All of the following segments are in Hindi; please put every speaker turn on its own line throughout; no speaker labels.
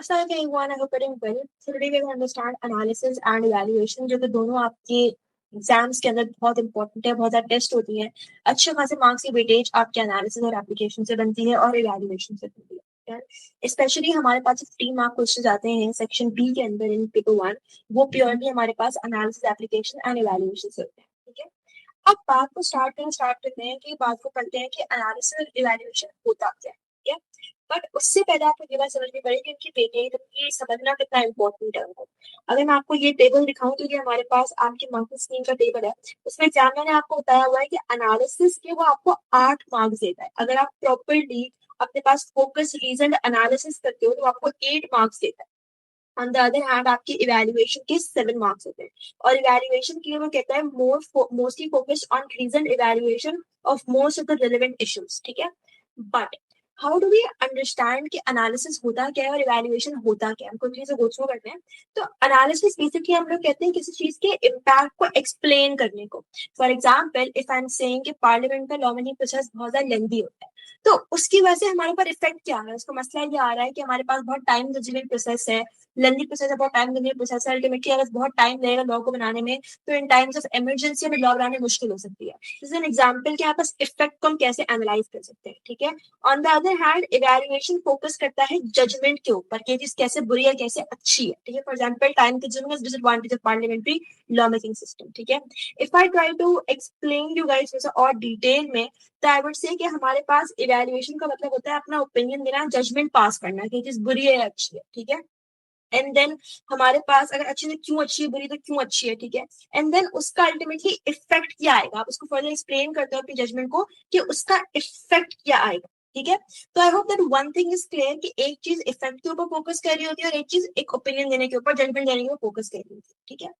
Assalamualaikum everyone, I hope you're doing well. So today we're going to understand analysis and evaluation, जो कि दोनों आपके एग्जाम्स के अंदर बहुत इंपॉर्टेंट है, बहुत ज़्यादा टेस्ट होती है। अच्छे खासे मार्क्स की वेटेज आपके एनालिसिस और एप्लीकेशन से बनती है और इवैल्यूएशन से बनती है। स्पेशली हमारे पास 3 मार्क क्वेश्चन आते हैं सेक्शन बी के अंदर इन पेपर 1, वो प्योरली हमारे पास एनालिसिस, एप्लीकेशन एंड इवैल्यूएशन से होते हैं। ठीक है, अब बात को स्टार्ट करते हैं कि बात को करते हैं कि एनालिसिस और इवैल्यूएशन होता क्या है। ठीक है, बट उससे पहले आपको ये बात समझनी पड़ेगी कि इनकी वेटेज ये समझना कितना इंपॉर्टेंट है उनको। अगर मैं आपको ये टेबल दिखाऊं तो ये हमारे पास आपके मार्किंग स्कीम का टेबल है। उसमें एग्जामिनर ने आपको बताया हुआ है कि एनालिसिस के वो आपको 8 मार्क्स देता है। अगर आप प्रॉपरली अपने पास फोकस रीजन एनालिसिस करते हो तो आपको 8 मार्क्स देता है। ऑन द अदर हैंड आपकी इवैल्यूएशन के 7 मार्क्स होते हैं और इवैल्यूएशन के लिए वो कहता है mostly focused on reason evaluation of most of the relevant issues. ठीक है, but how do we understand कि एनालिसिस होता क्या है और इवैल्यूएशन होता क्या है, हमको चीजें गो थ्रू करते हैं। तो एनालिसिस बेसिकली हम लोग कहते हैं किसी चीज के इम्पैक्ट को एक्सप्लेन करने को। For example if I am saying कि पार्लियामेंट का लॉ मेकिंग प्रोसेस बहुत ज्यादा लेंदी होता है, तो उसकी वजह से हमारे ऊपर इफेक्ट क्या आ रहा है, उसका मसला ये आ रहा है कि हमारे पास बहुत टाइम कंज्यूमिंग प्रोसेस है, लेंदी प्रोसेस है, बहुत टाइम कंज्यूमिंग प्रोसेस है। अल्टीमेटली अगर बहुत टाइम लगेगा लॉ को बनाने में तो इन टाइम्स ऑफ इमरजेंसी हमें लॉ बनाने मुश्किल हो सकती है। दिस इज एन एग्जांपल कि आप बस इफेक्ट को हम कैसे एनालाइज कर सकते हैं। ठीक है, on the other hand evaluation focus करता है जजमेंट के ऊपर कि चीज कैसे बुरी है कैसे अच्छी है। ठीक है, for example time consuming disadvantage of parliamentary law making system. ठीक है, if I try to explain you guys और डिटेल में तो आई वुड से कि हमारे पास इवैल्यूएशन का मतलब होता है अपना ओपिनियन देना, जजमेंट पास करना कि चीज बुरी है या अच्छी है। ठीक है, एंड देन हमारे पास अगर अच्छी है क्यों अच्छी है, बुरी तो क्यों अच्छी है। ठीक है, एंड देन उसका अल्टीमेटली इफेक्ट क्या आएगा, आप उसको फर्दर एक्सप्लेन करते हो अपनी जजमेंट को कि उसका इफेक्ट क्या आएगा। ठीक है, तो I hope that one thing is clear कि एक चीज इफेक्ट के ऊपर फोकस कर रही होती है और एक चीज एक ओपिनियन देने के ऊपर, जजमेंट देने के ऊपर फोकस कर रही होती है। ठीक है,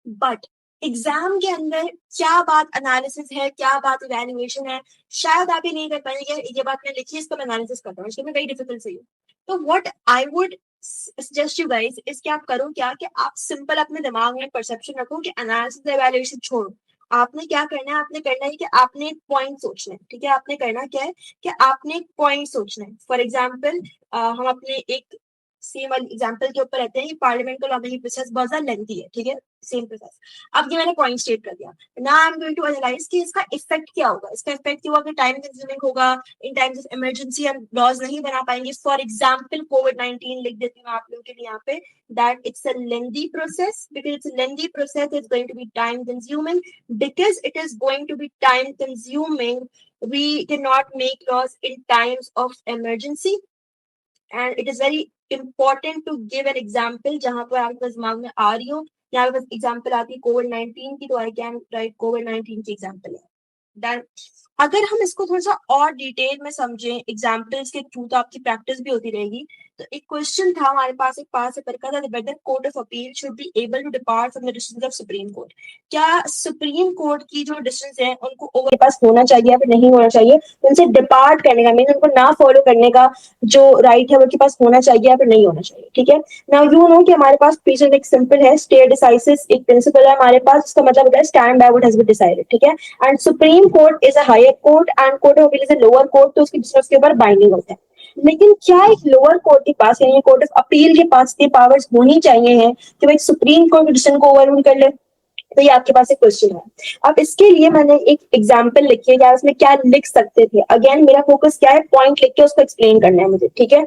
बट एग्जाम के अंदर क्या बात एनालिसिस है, क्या बात इवैल्यूएशन है, शायद आप ये नहीं कर पाएंगे ये बात मैं लिखी है इसको मैं एनालिसिस कर रहा हूँ, इसको मैं वेरी डिफिकल्ट से। तो what I would suggest you guys is कि आप करो क्या कि आप सिंपल अपने दिमाग में परसेप्शन रखो कि एनालिसिस इवैल्यूएशन छोड़ो। आपने क्या करना है, आपने करना है कि आपने एक पॉइंट सोचना है। ठीक है, आपने करना क्या है कि आपने एक पॉइंट सोचना है। फॉर एग्जाम्पल हम अपने एक सेम एग्जाम्पल के ऊपर रहते हैं कि पार्लियामेंट का लॉबिंग प्रोसेस बहुत ज्यादा लेंथी है। ठीक है, सेम प्रोसेस। अब ये मैंने पॉइंट स्टेट कर दिया, now I am going to analyse कि इसका इफेक्ट क्या होगा। इसका इफेक्ट ये होगा कि टाइम कंज्यूमिंग होगा, इन टाइम्स ऑफ इमरजेंसी हम लॉज नहीं बना पाएंगे। फॉर एग्जाम्पल कोविड-19 लिख देती हूँ आप लोगों के लिए यहाँ पे, that it's a lengthy process, because it's a lengthy process is going to be time consuming, because it is going to be time consuming we cannot make laws in times of emergency and it is very important to give an example जहां पर आपके पास दिमाग में आ रही हो। यहाँ पे एग्जाम्पल आती है कोविड-19 की, तो आई कैन राइट कोविड-19 की एग्जाम्पल है। देन अगर हम इसको थोड़ा सा और डिटेल में समझें एग्जाम्पल्स के थ्रू तो आपकी प्रैक्टिस भी होती रहेगी। तो एक क्वेश्चन था हमारे पास, एक पास पेपर का था, whether court of appeal should be able to depart from the decision of Supreme Court. क्या सुप्रीम कोर्ट की जो डिसीजन है उनको ओवर पास होना चाहिए या फिर नहीं होना चाहिए, उनसे डिपार्ट करने का मीन उनको ना फॉलो करने का जो राइट है उनके पास होना चाहिए या फिर नहीं होना चाहिए। ठीक है, नाउ यू नो कि हमारे पास प्रीजन एक सिंपल है, स्टे डिसाइसिस एक प्रिंसिपल है हमारे पास, इसका मतलब होता है stand by what has been decided. ठीक है, and Supreme Court is a higher court and court of appeal is a lower court, तो उसकी डिसीजन के ऊपर बाइंडिंग होता है। लेकिन क्या एक लोअर कोर्ट के पास यानी कोर्ट ऑफ अपील के पास ये पावर्स होनी चाहिए हैं कि वो एक सुप्रीम कोर्ट की डिसीजन को ओवररूल कर ले? तो ये आपके पास एक क्वेश्चन है। अब इसके लिए मैंने एक एग्जाम्पल लिखी है, या उसमें क्या लिख सकते थे। अगेन मेरा फोकस क्या है, पॉइंट लिख के उसको एक्सप्लेन करना है मुझे। ठीक है,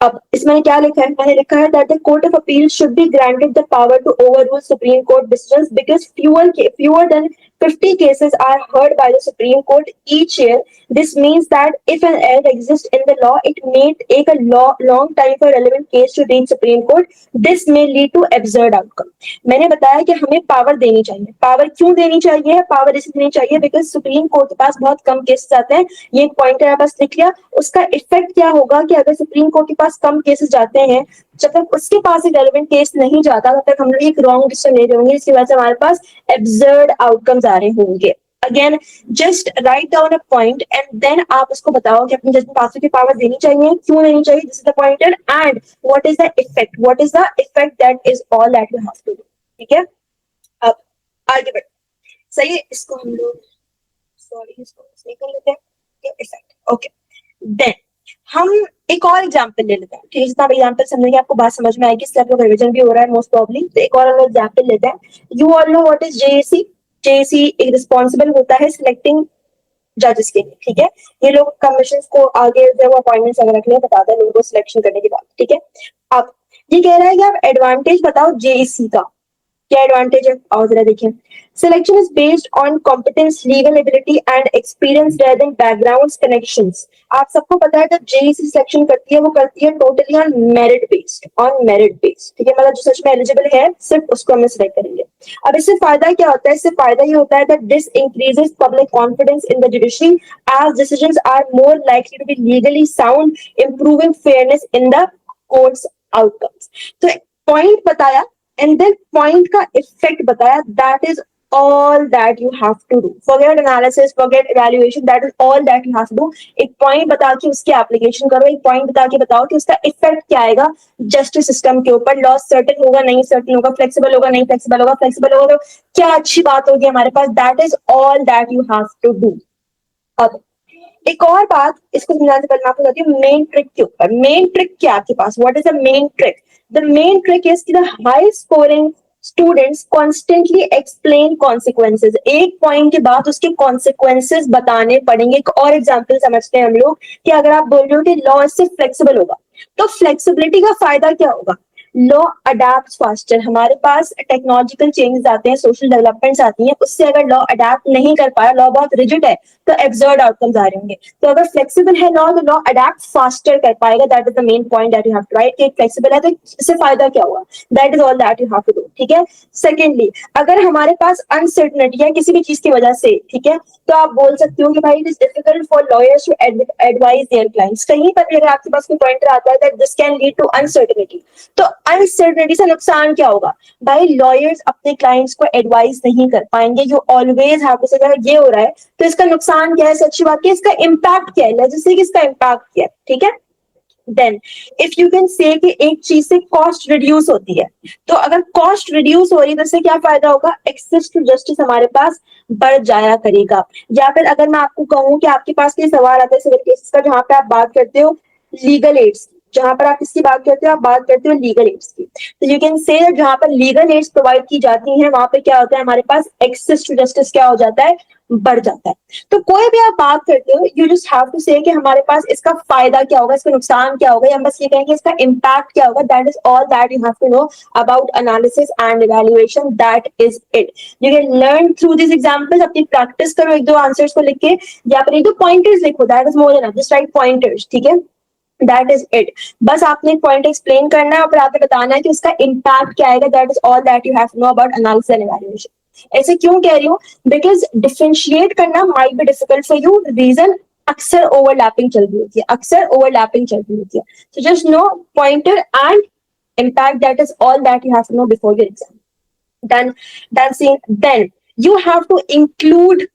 अब इसमें क्या लिखा है, मैंने लिखा है that the court of appeal should be granted the power to overrule Supreme Court decisions because fewer than 50 cases are heard by the Supreme Court each year. This means that if an error exists in the law, it may take a long time for a relevant case to reach Supreme Court. This may lead to absurd outcome. मैंने बताया कि हमें पावर देनी चाहिए। पावर क्यों देनी चाहिए, पावर इसलिए देनी चाहिए बिकॉज सुप्रीम कोर्ट के पास बहुत कम केसेस आते हैं। ये एक पॉइंट है, बस लिख लिया। उसका इफेक्ट क्या होगा कि अगर सुप्रीम कोर्ट के पास कम केसेस जाते हैं, जब तक उसके पास एक रेलेवेंट केस नहीं जाता तब तक हम लोग एक रॉन्ग डिसीजन ले रहे होंगे, इसकी वजह से हमारे पास एब्सर्ड आउटकम्स आ रहे होंगे। Again just write down a point and then आप उसको बताओ कि अपनी जजमेंट पास की पावर देनी चाहिए, क्यों देनी चाहिए, this is the pointed and what is the effect, what is the effect, that is all that you have to do. ठीक है, अब आगे बढ़, सही है, इसको हम लोग सॉरी इसको निकल लेते हैं। इफेक्ट, ओके, देन हम एक और एग्जांपल ले लेते हैं, ठीक है, जितना एग्जांपल समझेंगे आपको बात समझ में आएगी, इससे आप लोग रिवीजन भी हो रहा है मोस्ट प्रॉब्ली। तो एक और हम एग्जांपल लेते हैं। You all know what is JAC. JAC एक रिस्पॉन्सिबल होता है सिलेक्टिंग जजेस के लिए, ठीक है। ये लोग कमीशन को आगे जो अपॉइंटमेंट्स वगैरह के लिए बताते हैं लोगों को सिलेक्शन करने के बाद, ठीक है। अब ये कह रहा है कि आप एडवांटेज बताओ जेएसी का, क्या एडवांटेज है आओ जरा देखें। Selection is based on competence, legal ability and experience rather than backgrounds connections. आप सबको पता है जब जेईसी सिलेक्शन करती है वो करती है totally on merit based, on merit based, ठीक है। मतलब जो सच में एलिजिबल है सिर्फ उसको हम सिलेक्ट करेंगे। अब इससे फायदा क्या होता है, इससे फायदा ये होता है that this increases public confidence in the judiciary as decisions are more likely to be legally sound, improving fairness in the courts outcomes. तो पॉइंट बताया एंड देन पॉइंट का इफेक्ट बताया, that is all that you have to do. Forget analysis, forget evaluation, that is all that you have to do. एक पॉइंट बता के उसकी एप्लीकेशन करो, एक पॉइंट बता के बताओ कि उसका इफेक्ट क्या आएगा जस्टिस सिस्टम के ऊपर। लॉ सर्टेन होगा नहीं सर्टेन होगा, फ्लेक्सिबल होगा नहीं फ्लेक्सिबल होगा, फ्लेक्सिबल होगा तो क्या अच्छी बात होगी हमारे पास। That is all that you have to do. अब एक और बात इसको समझाने से पहले मैं आपको बताती हूँ मेन ट्रिक के ऊपर। मेन ट्रिक क्या आपके पास, what is the main trick? The main trick is the high scoring students constantly explain consequences. एक पॉइंट के बाद उसके कॉन्सिक्वेंसेज बताने पड़ेंगे। एक और एग्जांपल समझते हैं हम लोग कि अगर आप बोल रहे हो कि लॉ इससे फ्लेक्सिबल होगा तो फ्लेक्सिबिलिटी का फायदा क्या होगा? Law adapt faster. हमारे पास टेक्नोलॉजिकल चेंजेस आते हैं, सोशल डेवलपमेंट्स आती हैं, उससे अगर लॉ अडेप्ट नहीं कर पाया, लॉ बहुत रिजिड है तो एब्सर्ड आउटकम्स आ रहे होंगे। तो अगर फ्लेक्सिबल है लॉ तो लॉ अडेप्ट फास्टर कर पाएगा। That is the main point that you have to write कि फ्लेक्सिबल है तो इससे फायदा क्या हुआ। That is all that you have to do, ठीक है। सेकेंडली, अगर हमारे पास अनसर्टनिटी है किसी भी चीज की वजह से, ठीक है, तो आप बोल सकते हो कि भाई it is difficult for lawyers to advise their clients. कहीं पर भी अगर आपके पास कोई पॉइंटर आता है that this can lead to uncertainty, तो अनसर्टनिटी से नुकसान क्या होगा भाई? लॉयर्स अपने क्लाइंट्स को एडवाइस नहीं कर पाएंगे। यू ऑलवेज हैव टू से अगर ये हो रहा है तो इसका नुकसान क्या है, सच्ची बात है, इसका इम्पैक्ट क्या है, जैसे कि इसका इम्पैक्ट क्या है, ठीक है। Then if you can say कि एक चीज से कॉस्ट रिड्यूस होती है, तो अगर कॉस्ट रिड्यूस हो रही है तो इससे क्या फायदा होगा? एक्सेस टू जस्टिस हमारे पास बढ़ जाया करेगा। या फिर अगर मैं आपको कहूं कि आपके पास कोई सवाल आता है सिविल केसेस का जहां पे आप बात करते हो लीगल एड्स, जहां पर आप किसकी बात करते हो, आप बात करते हो लीगल एड्स की, तो यू कैन से जहां पर लीगल एड्स प्रोवाइड की जाती हैं वहां पे क्या होता है, हमारे पास एक्सेस टू जस्टिस क्या हो जाता है, बढ़ जाता है। तो कोई भी आप बात करते हो you just have to say कि हमारे पास इसका फायदा क्या होगा, इसका नुकसान क्या होगा, या हम बस ये कहेंगे इसका इम्पैक्ट क्या होगा। That is all that you have to know about analysis and evaluation. That is it. You can learn through this examples. अपनी प्रैक्टिस करो, एक दो आंसर्स को लिख के या फिर एक दो पॉइंटर्स लिखो। That is more than just right pointers, ठीक है। That is it. बस आपने एक पॉइंट एक्सप्लेन करना है और फिर आपने बताना है कि उसका इम्पैक्ट क्या आएगा। That is all that you have to know about analysis and evaluation. ऐसे क्यों कह रही हूँ? बिकॉज डिफरेंशिएट करना might be difficult for you. Reason अक्सर ओवरलैपिंग चल रही होती है, अक्सर ओवरलैपिंग चल रही होती है। So just know pointer and impact. That is all that you have to know before your exam. Then you have to include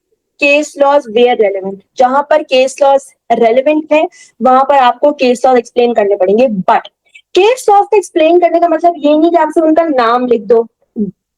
case laws where relevant. जहां पर केस लॉज रेलेवेंट है वहां पर आपको केस लॉज एक्सप्लेन करने पड़ेंगे। बट केस लॉज को एक्सप्लेन करने का मतलब ये नहीं कि आप सिर्फ उनका नाम लिख दो,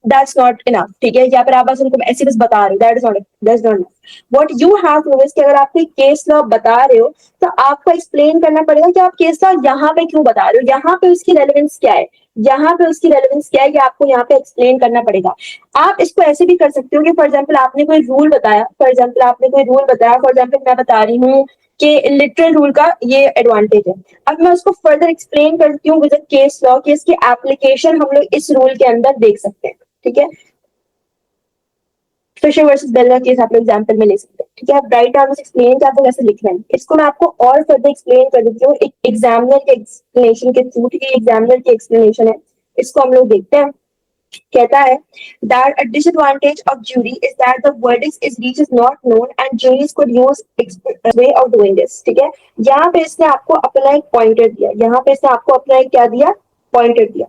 दैट्स नॉट इनफ, ठीक है। या फिर आप बस उनको ऐसे बस बता रहे हो, that's not what you have two is कि अगर आप कोई केस लॉ बता रहे हो तो आपको एक्सप्लेन करना पड़ेगा कि आप केस लॉ यहाँ पे क्यों बता रहे हो, यहाँ पे उसकी रेलेवेंस क्या है, यहाँ पे उसकी रेलेवेंस क्या है, ये आपको यहाँ पे एक्सप्लेन करना पड़ेगा। आप इसको ऐसे भी कर सकते हो कि फॉर एग्जाम्पल आपने कोई रूल बताया, फॉर एग्जाम्पल मैं बता रही हूँ कि लिटरल रूल का ये एडवांटेज है। अब मैं उसको फर्दर एक्सप्लेन करती हूँ विद केस लॉ कि इसकी एप्लीकेशन हम लोग इस रूल के अंदर देख सकते हैं, ठीक है। फिशर वर्सेस बेल का केस आप लोग एग्जांपल में ले सकते हैं, ठीक है। आप राइट आंसर एक्सप्लेन कि आपको कैसे लिख रहे हैं, इसको मैं आपको और फर्दर एक्सप्लेन कर देती हूँ एक एग्जामिनर के एक्सप्लेनेशन के थ्रू, ठीक है। एग्जामिनर की एक्सप्लेनेशन है, इसको हम लोग देखते हैं। कहता है that a disadvantage of jury is that the verdict is reached is not known and juries could use way of doing this, ठीक है। यहाँ पे इसने आपको अपना एक पॉइंटर दिया, यहाँ पे इसने आपको अपना एक क्या दिया, पॉइंटर दिया।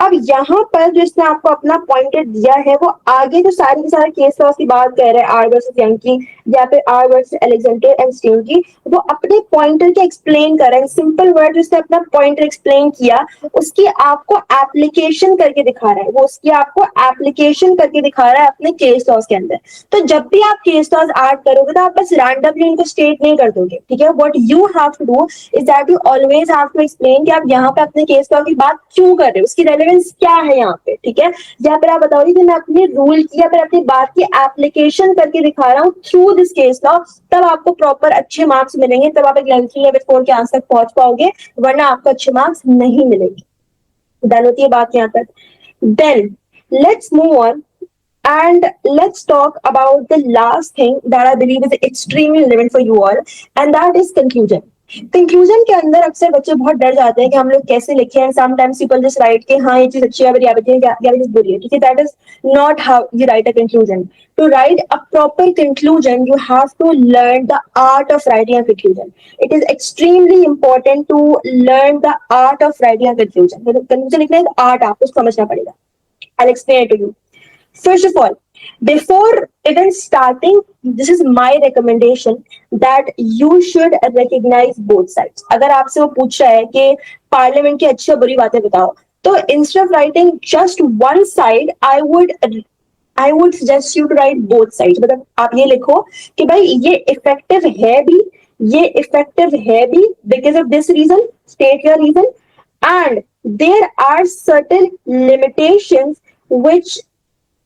अब यहाँ पर जो इसने आपको अपना पॉइंटर दिया है वो आगे जो सारे के सारे केस लॉस की बात कर रहे हैं, आर वर्सेस यंग की या फिर R versus Alexander and Stein की, वो अपने पॉइंटर के एक्सप्लेन कर रहे हैं। सिंपल वर्ड जिसने अपना पॉइंटर एक्सप्लेन किया उसकी आपको एप्लीकेशन करके दिखा रहा है, वो उसकी आपको एप्लीकेशन करके दिखा रहा है अपने केस लॉस के अंदर। तो जब भी आप केस लॉस ऐड करोगे तो आप बस रैंडमली इनको स्टेट नहीं कर दोगे, ठीक है। What you have to do is that you always have to explain कि आप यहाँ पे अपने केस लॉ की बात क्यों कर रहे हो, उसकी रेलेवेंस क्या है यहाँ पे, ठीक है। या फिर आप बताओगे कि मैं अपने रूल की या फिर अपनी बात की एप्लीकेशन करके दिखा रहा हूँ थ्रू दिस केस लॉ, तब आपको प्रॉपर अच्छे मार्क्स मिलेंगे, तब आप एक लेवल 3 लेवल 4 के आंसर तक पहुंच पाओगे, वरना आपको अच्छे मार्क्स नहीं मिलेंगे। डन होती है बात यहाँ तक। Then let's move on and let's talk about the last thing that I believe is extremely relevant for you all, and that is conclusion. Conclusion के अंदर अक्सर बच्चे बहुत डर जाते हैं कि हम लोग कैसे लिखें, and sometimes people just right कि हाँ ये चीज अच्छी है, या चीज बुरी है, ठीक है। That is not how you write a conclusion. To write a proper conclusion you have to learn the art of writing a conclusion. It is extremely important to learn the art of writing a conclusion. Conclusion लिखना एक आर्ट, आपको समझना पड़ेगा. I'll explain it to you. First of all, before even starting, this is my recommendation that you should recognize both sides. अगर आपसे वो पूछ रहा है कि पार्लियामेंट की अच्छी और बुरी बातें बताओ, तो instead of writing just one side, I would suggest you to write both sides. मतलब आप ये लिखो कि भाई ये इफेक्टिव है भी, ये इफेक्टिव है भी because of this reason, state your reason, and there are certain limitations which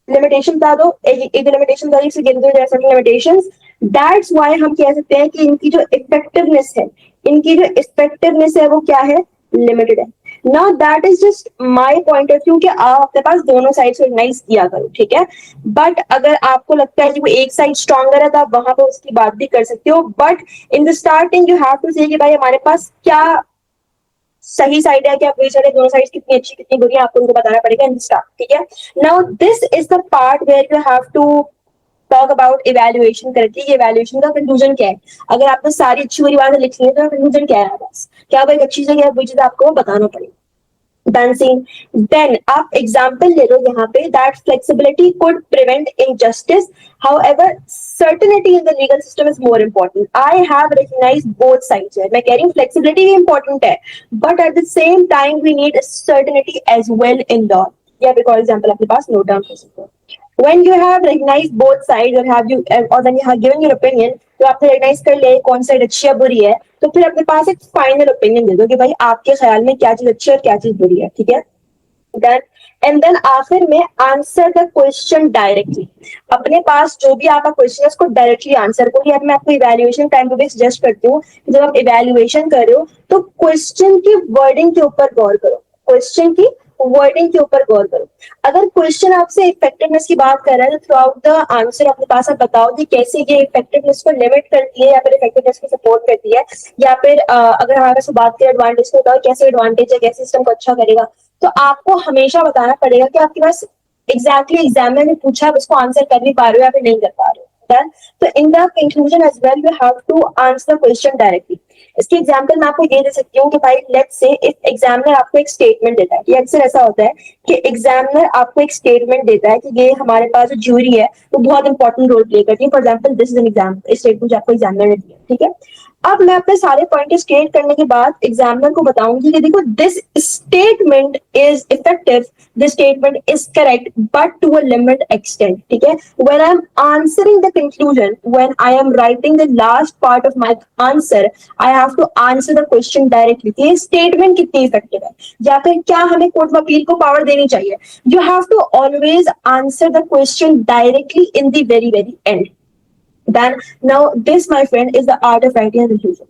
limitation बता दो, एक लिमिटेशन बता दो, लिमिटेशंस. दैट्स व्हाई हम कह सकते हैं कि इनकी जो इफेक्टिवनेस है, इनकी जो इफेक्टिवनेस है वो क्या है, लिमिटेड है. Now that is just my point of view कि आप अपने पास दोनों साइड से ऑर्गेनाइज किया करो, ठीक है. बट अगर आपको लगता है कि वो एक साइड स्ट्रॉन्गर है तो आप वहां पे उसकी बात भी कर सकते हो. But in the starting you have to say कि भाई हमारे पास क्या सही साइड है, क्या बुरी साइड है, दोनों साइड कितनी अच्छी कितनी बुरी है, आपको उनको बताना पड़ेगा इन स्टार्ट, ठीक है. Now this is the part where you have to talk about evaluation correctly. ये इवैल्यूएशन का कंक्लूजन क्या है. अगर आपने सारी अच्छी बुरी बातें लिख ली है तो कंक्लूजन क्या है, बस क्या वो एक अच्छी चीज है, बुरी चीज आपको बताना पड़ेगा. Dancing. Then आप एग्जाम्पल ले लो यहाँ पे that flexibility could prevent injustice. However, certainty in the legal system is more important. I have recognized both sides here. मैं कह रही हूँ flexibility भी important है, but at the same time we need certainty as well in law. या फिर फॉर एग्जाम्पल अपने पास नोट डाउन कर सकते हो. When you have recognized both sides or when you have given your opinion, तो आपने रिकॉग्नाइज कर लिया कौन साइड अच्छी है बुरी है, तो फिर अपने पास एक फाइनल ओपिनियन दे दो कि भाई आपके ख्याल में क्या चीज अच्छी है और क्या चीज बुरी है, ठीक है. देन एंड देन आखिर में आंसर द क्वेश्चन डायरेक्टली. अपने पास जो भी आपका क्वेश्चन है उसको डायरेक्टली आंसर करो. या मैं आपको इवैल्यूएशन टाइम पे भी सजेस्ट करती हूँ कि जब आप इवैल्यूएशन कर रहे हो तो क्वेश्चन की वर्डिंग के ऊपर गौर करो, क्वेश्चन की वर्डिंग के ऊपर गौर करो. अगर क्वेश्चन आपसे इफेक्टिवनेस की बात कर रहा है तो थ्रू आउट द आंसर अपने पास आप बताओ कि कैसे ये इफेक्टिवनेस को लिमिट करती है या फिर इफेक्टिवनेस को सपोर्ट करती है, या फिर अगर हमारे से बात करें एडवांटेज को, बताओ कैसे एडवांटेज है, कैसे सिस्टम को अच्छा करेगा. तो आपको हमेशा बताना पड़ेगा कि आपके पास एग्जैक्टली एग्जाम में पूछा आप उसको आंसर कर भी पा रहे हो या फिर नहीं कर पा रहे हो. Done? So in the conclusion as well, you have to answer the question directly. इसकी एग्जाम्पल मैं आपको ये दे सकती हूँ कि भाई लेट्स से इफ एग्जामिनर आपको एक स्टेटमेंट देता है, ये अक्सर ऐसा होता है कि एग्जामिनर आपको एक स्टेटमेंट देता है कि ये हमारे पास जो ज्यूरी है वो बहुत इंपॉर्टेंट रोल प्ले करती है. For example this is an exam, इस स्टेटमेंट जो आपको एग्जामिनर ने दिया, ठीक है. अब मैं अपने सारे पॉइंट स्टेट करने के बाद एग्जामिनर को बताऊंगी कि देखो this statement is effective, this statement is correct but to a limit extent, ठीक है. When I am answering the conclusion, when I am writing the last part of my answer, I have to answer the question directly. ये स्टेटमेंट कितनी इफेक्टिव है या फिर क्या हमें कोर्ट में अपील को पावर देनी चाहिए. You have to always answer the question directly in the very very end. Then now this my friend is the art of writing a conclusion.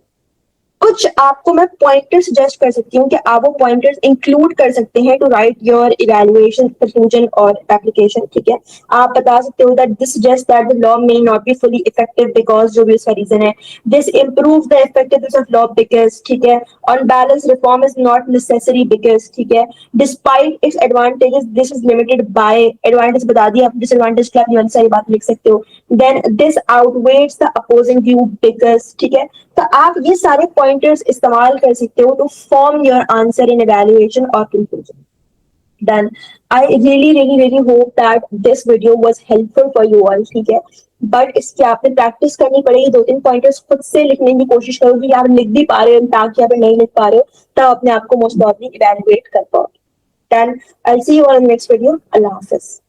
कुछ आपको मैं पॉइंटर सजेस्ट कर सकती हूँ कि आप वो पॉइंटर्स इंक्लूड कर सकते हैं to write your evaluation conclusion और एप्लीकेशन, ठीक है. आप बता सकते हो that this suggest that the law may not be fully effective because जो भी उसका रीजन है. This improve the effectiveness of law because, ठीक है. On balance reform is not necessary because, ठीक है. Despite its advantages this is limited by, advantage बता दिया, डिसएडवांटेज के आप ये सारी बात लिख सकते हो. Then this outweighs the opposing view because, ठीक है. तो आप ये सारे पॉइंटर्स इस्तेमाल कर सकते हो to form your answer in evaluation और conclusion. Done. I really hope that this video was helpful for you all, ठीक है। बट इसकी आपने प्रैक्टिस करनी पड़ेगी, 2-3 पॉइंटर्स खुद से लिखने की कोशिश करो कि आप लिख भी पा रहे हो, ताकि आप नहीं लिख पा रहे हो तब अपने आप को मोस्ट प्रॉब्ली इवैल्यूएट कर पाओ। Then I see you on next video. अल्लाह हाफिज।